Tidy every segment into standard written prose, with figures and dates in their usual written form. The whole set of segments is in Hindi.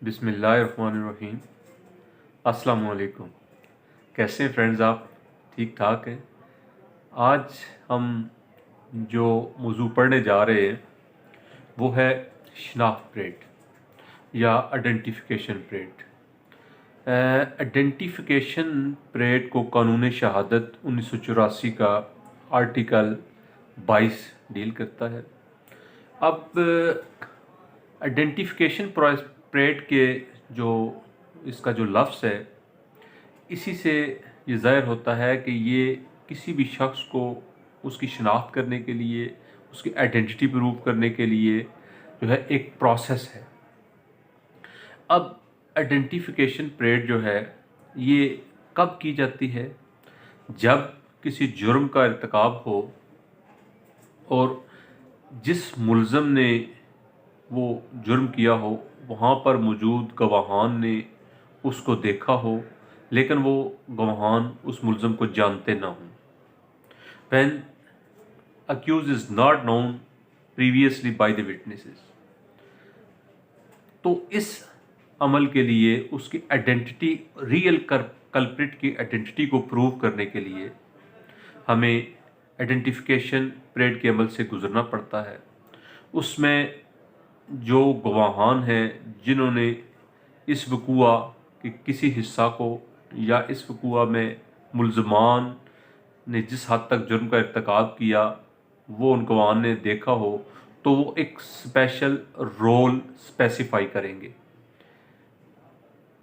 बिस्मिल्लाहिर्रहमानिर्रहीम। अस्सलाम वालेकुम। कैसे हैं फ्रेंड्स आप? ठीक ठाक हैं? आज हम जो मौजू पढ़ने जा रहे हैं वो है शनाख्त परेड या आइडेंटिफिकेशन परेड। आइडेंटिफिकेशन परेड को कानून शहादत 1984 का आर्टिकल 22 डील करता है। अब आइडेंटिफिकेशन परेड के जो इसका जो लफ्ज़ है, इसी से ये ज़ाहिर होता है कि ये किसी भी शख्स को उसकी शनाख्त करने के लिए, उसकी आइडेंटिटी प्रूव करने के लिए जो है एक प्रोसेस है। अब आइडेंटिफिकेशन परेड जो है ये कब की जाती है? जब किसी जुर्म का इर्तिकाब हो और जिस मुल्ज़म ने वो जुर्म किया हो वहाँ पर मौजूद गवाहान ने उसको देखा हो, लेकिन वो गवाहान उस मुल्ज़म को जानते ना हों। When accused is not known previously by the witnesses, तो इस अमल के लिए उसकी आइडेंटिटी, रियल कल्प्रिट की आइडेंटिटी को प्रूव करने के लिए हमें आइडेंटिफिकेशन परेड के अमल से गुजरना पड़ता है। उसमें जो गवाहान हैं जिन्होंने इस वक़ूआ के किसी हिस्सा को या इस वक़ूआ में मुल्ज़मान ने जिस हद तक जुर्म का इर्तिकाब किया वो उन गवाहान ने देखा हो, तो वो एक स्पेशल रोल स्पेसिफाई करेंगे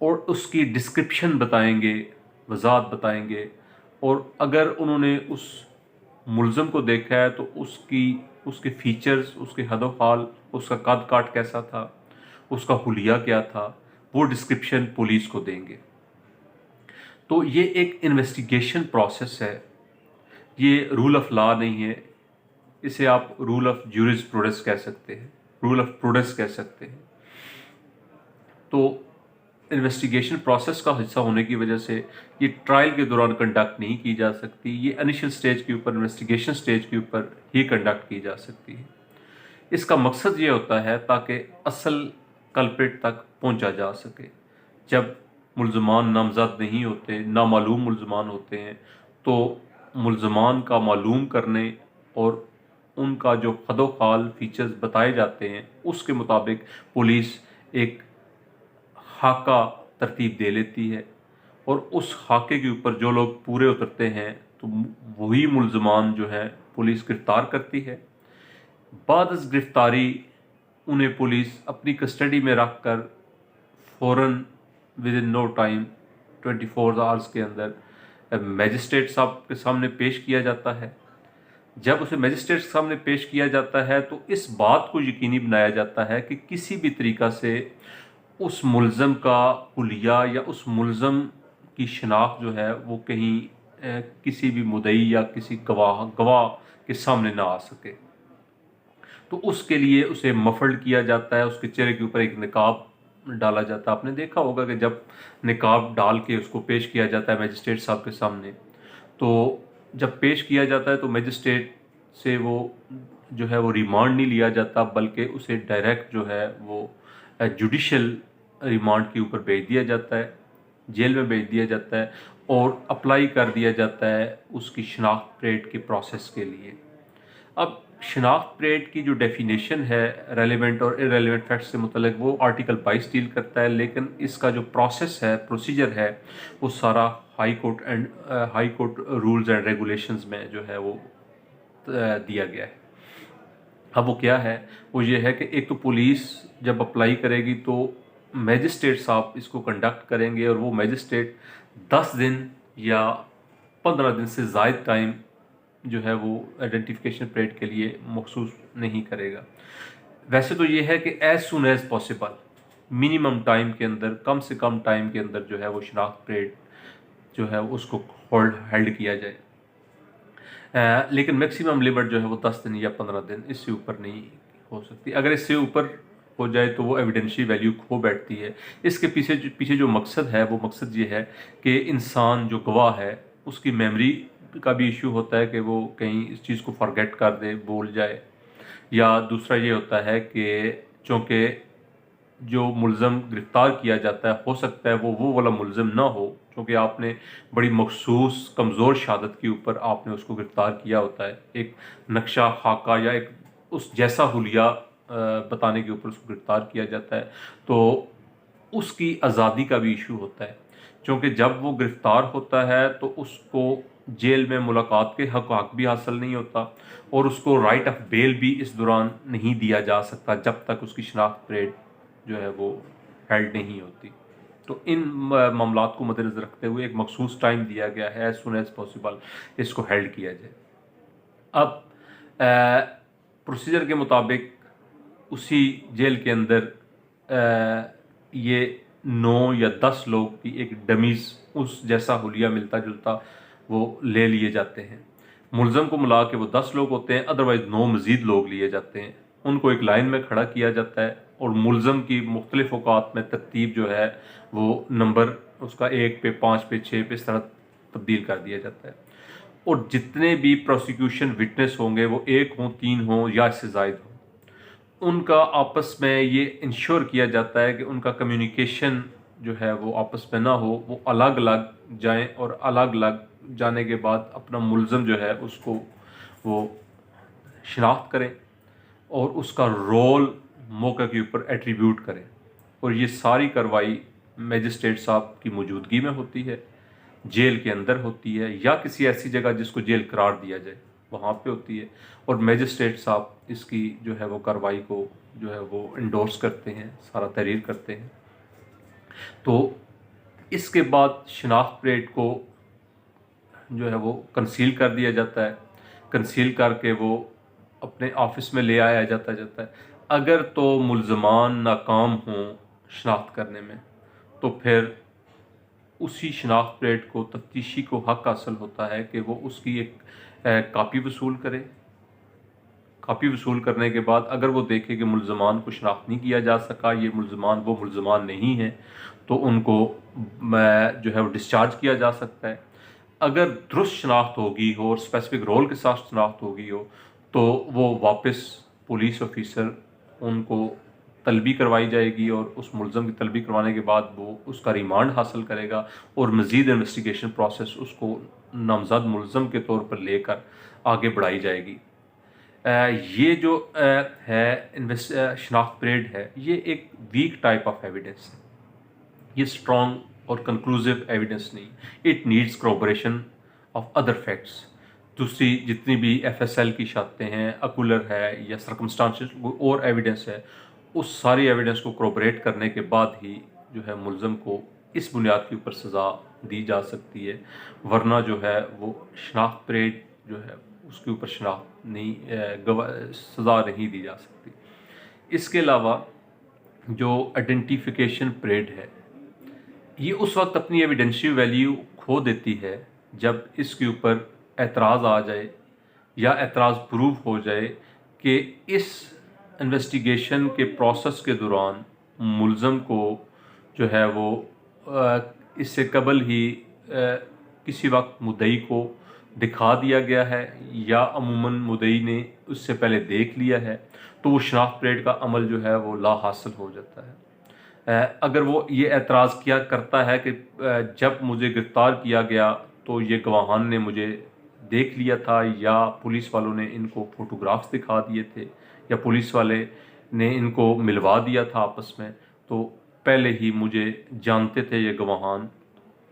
और उसकी डिस्क्रिप्शन बताएंगे, वजाहत बताएंगे। और अगर उन्होंने उस मुल्ज़म को देखा है तो उसके फीचर्स, उसके हदोफाल, उसका कद काट कैसा था, उसका हुलिया क्या था, वो डिस्क्रिप्शन पुलिस को देंगे। तो ये एक इन्वेस्टिगेशन प्रोसेस है, ये रूल ऑफ लॉ नहीं है। इसे आप रूल ऑफ ज्यूरिस्प्रूडेंस कह सकते हैं, रूल ऑफ प्रूडेंस कह सकते हैं। तो इन्वेस्टिगेशन प्रोसेस का हिस्सा होने की वजह से ये ट्रायल के दौरान कंडक्ट नहीं की जा सकती, ये इनिशियल स्टेज के ऊपर, इन्वेस्टिगेशन स्टेज के ऊपर ही कंडक्ट की जा सकती है। इसका मकसद ये होता है ताकि असल कल्प्रिट तक पहुंचा जा सके। जब मुल्ज़मान नामज़द नहीं होते, नामालूम मुल्ज़मान होते हैं, तो मुल्ज़मान का मालूम करने और उनका जो हदोफाल फीचर्स बताए जाते हैं उसके मुताबिक पुलिस एक खाका तरतीब दे लेती है और उस खाके के ऊपर जो लोग पूरे उतरते हैं तो वही मुल्ज़मान जो है पुलिस गिरफ़्तार करती है। बाद इस गिरफ़्तारी उन्हें पुलिस अपनी कस्टडी में रख कर फ़ौरन within no time 24 hours के अंदर मैजिस्ट्रेट साहब के सामने पेश किया जाता है। जब उसे मैजिस्ट्रेट के सामने पेश किया जाता है तो इस बात को यकीनी बनाया जाता है कि किसी भी तरीक़ा से उस मुल्ज़म का हुलिया या उस मुल्ज़म की शनाख्त जो है वो कहीं किसी भी मुद्दई या किसी गवाह के सामने ना आ सके। तो उसके लिए उसे मफल्ड किया जाता है, उसके चेहरे के ऊपर एक निकाब डाला जाता है। आपने देखा होगा कि जब निकाब डाल के उसको पेश किया जाता है मैजिस्ट्रेट साहब के सामने, तो जब पेश किया जाता है तो मैजिस्ट्रेट से वो जो है वो रिमांड नहीं लिया जाता, बल्कि उसे डायरेक्ट जो है वो जुडिशल रिमांड के ऊपर भेज दिया जाता है, जेल में भेज दिया जाता है और अप्लाई कर दिया जाता है उसकी शनाख्त परेड के प्रोसेस के लिए। अब शनाख्त परेड की जो डेफिनेशन है रेलेवेंट और इरेलेवेंट फैक्ट्स से मुतल्लिक, वो आर्टिकल 22 डील करता है, लेकिन इसका जो प्रोसेस है, प्रोसीजर है, वो सारा high court rules and regulations में जो है वो दिया गया है। अब वो क्या है? वो ये है कि एक तो पुलिस जब अप्लाई करेगी तो मैजिस्ट्रेट साहब इसको कंडक्ट करेंगे और वो मैजिस्ट्रेट 10 दिन या 15 दिन से ज़ायद टाइम जो है वो आइडेंटिफिकेशन परेड के लिए मखसूस नहीं करेगा। वैसे तो ये है कि as soon as possible, minimum time के अंदर, कम से कम टाइम के अंदर जो है वो शनाख्त परेड जो है उसको हेल्ड किया जाए। लेकिन मैक्सिमम लिमिट जो है वो 10 दिन या 15 दिन, इससे ऊपर नहीं हो सकती। अगर इससे ऊपर हो जाए तो वो एविडेंशियल वैल्यू खो बैठती है। इसके पीछे जो मकसद है वो मकसद ये है कि इंसान जो गवाह है उसकी मेमोरी का भी इशू होता है कि वो कहीं इस चीज़ को फॉरगेट कर दे, भूल जाए। या दूसरा ये होता है कि चूँकि जो मुलज़म गिरफ़्तार किया जाता है, हो सकता है वो वाला मुलज़म ना हो, क्योंकि आपने बड़ी मख़सूस कमज़ोर शहादत के ऊपर आपने उसको गिरफ़्तार किया होता है। एक नक्शा खाका या एक उस जैसा हुलिया बताने के ऊपर उसको गिरफ़्तार किया जाता है, तो उसकी आज़ादी का भी इशू होता है, क्योंकि जब वो गिरफ़्तार होता है तो उसको जेल में मुलाकात के हक़ भी हासिल नहीं होता, और उसको राइट ऑफ बेल भी इस दौरान नहीं दिया जा सकता जब तक उसकी शनाख्त परेड जो है वो हेल्ड नहीं होती। तो इन मामलात को मद्देनज़र रखते हुए एक मखसूस टाइम दिया गया है, एज़ सून एज़ पॉसिबल इसको हेल्ड किया जाए। अब प्रोसीजर के मुताबिक उसी जेल के अंदर ये 9 या 10 लोग की एक डमीज़ उस जैसा हुलिया मिलता जुलता वो ले लिए जाते हैं। मुलज़म को मिला के वो 10 लोग होते हैं, अदरवाइज़ 9 मज़ीद लोग लिए जाते हैं। उनको एक लाइन में खड़ा किया जाता है और मुलज़म की मुख्तलिफ़ औक़ात में तरतीब जो है वो नंबर उसका 1 पे, 5 पे, 6 पे इस तरह तब्दील कर दिया जाता है। और जितने भी प्रोसिक्यूशन विटनेस होंगे वो 1 हों, 3 हों या इससे ज़ायद हों, उनका आपस में ये इंश्योर किया जाता है कि उनका कम्युनिकेशन जो है वो आपस में ना हो, वो अलग अलग जाएं और अलग अलग जाने के बाद अपना मुलज़म जो है उसको वो शिनाख्त करें और उसका रोल मौके के ऊपर एट्रीब्यूट करें। और ये सारी कार्रवाई मजिस्ट्रेट साहब की मौजूदगी में होती है, जेल के अंदर होती है या किसी ऐसी जगह जिसको जेल करार दिया जाए वहाँ पे होती है, और मजिस्ट्रेट साहब इसकी जो है वो कार्रवाई को जो है वो इंडोर्स करते हैं, सारा तहरीर करते हैं। तो इसके बाद शनाख्त परेड को जो है वो कंसील कर दिया जाता है, कंसील करके वो अपने ऑफिस में ले आया जाता है। अगर तो मुलज़मान नाकाम हों शनाख्त करने में, तो फिर उसी शनाख्त परेड को तफ्तीशी को हक हासिल होता है कि वो उसकी एक कापी वसूल करे। कापी वसूल करने के बाद अगर वो देखे कि मुलज़मान को शनाख्त नहीं किया जा सका, ये मुलज़मान वो मुलज़मान नहीं है, तो उनको जो है वो डिस्चार्ज किया जा सकता है। अगर दुरुस्त शनाख्त होगी हो और स्पेसिफिक रोल के साथ शनाख्त होगी हो, तो वो वापस पुलिस ऑफिसर उनको तलबी करवाई जाएगी, और उस मुलज़म की तलबी करवाने के बाद वो उसका रिमांड हासिल करेगा और मज़ीद इन्वेस्टिगेशन प्रोसेस उसको नामज़द मुलज़म के तौर पर लेकर आगे बढ़ाई जाएगी। ये जो है शनाख्त परेड है, ये एक वीक टाइप ऑफ एविडेंस है, ये स्ट्रॉन्ग और कंक्लूसिव एविडेंस नहीं। It needs corroboration of other facts. दूसरी जितनी भी FSL की शर्तें हैं, अकुलर है या सर्कमस्टांसेस और एविडेंस है, उस सारी एविडेंस को corroborate करने के बाद ही जो है मुलज़म को इस बुनियाद के ऊपर सज़ा दी जा सकती है, वरना जो है वो शनाख्त परेड जो है उसके ऊपर शनाख्त नहीं सज़ा नहीं दी जा सकती। इसके अलावा जो आइडेंटिफिकेशन परेड है, ये उस वक्त अपनी एविडेंशियल वैल्यू खो देती है जब इसके ऊपर एतराज़ आ जाए या एतराज़ प्रूव हो जाए कि इस इन्वेस्टिगेशन के प्रोसेस के दौरान मुलज़म को जो है वो इससे कबल ही किसी वक्त मुद्दई को दिखा दिया गया है या अमूमन मुद्दई ने उससे पहले देख लिया है, तो वो शनाख्त परेड का अमल जो है वो ला हासिल हो जाता है। अगर वो ये एतराज़ किया करता है कि जब मुझे गिरफ़्तार किया गया तो ये गवाहान ने मुझे देख लिया था, या पुलिस वालों ने इनको फ़ोटोग्राफ्स दिखा दिए थे, या पुलिस वाले ने इनको मिलवा दिया था आपस में, तो पहले ही मुझे जानते थे ये गवाहान,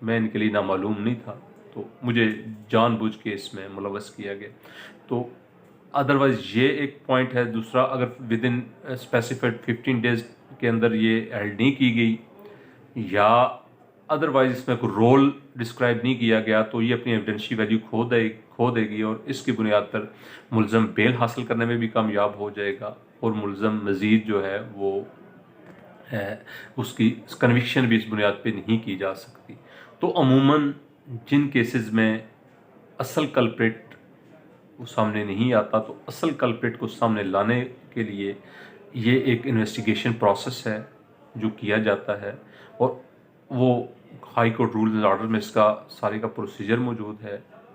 मैं इनके लिए नामालूम नहीं था, तो मुझे जानबूझ के इसमें मुलव्वस किया गया। तो अदरवाइज़ ये एक पॉइंट है। दूसरा, अगर विद इन स्पेसिफाइड 15 डेज़ के अंदर ये हेल्ड नहीं की गई या अदरवाइज इसमें कोई रोल डिस्क्राइब नहीं किया गया, तो ये अपनी एविडेंशियल वैल्यू खो देगी, और इसकी बुनियाद पर मुलज़म बेल हासिल करने में भी कामयाब हो जाएगा, और मुलज़म मज़ीद जो है वो उसकी कन्विक्शन भी इस बुनियाद पे नहीं की जा सकती। तो अमूमन जिन केसेस में असल कल्प्रिट वो सामने नहीं आता, तो असल कल्प्रिट को सामने लाने के लिए ये एक इन्वेस्टिगेशन प्रोसेस है जो किया जाता है, और वो high court rules and order में इसका सारे का प्रोसीजर मौजूद है।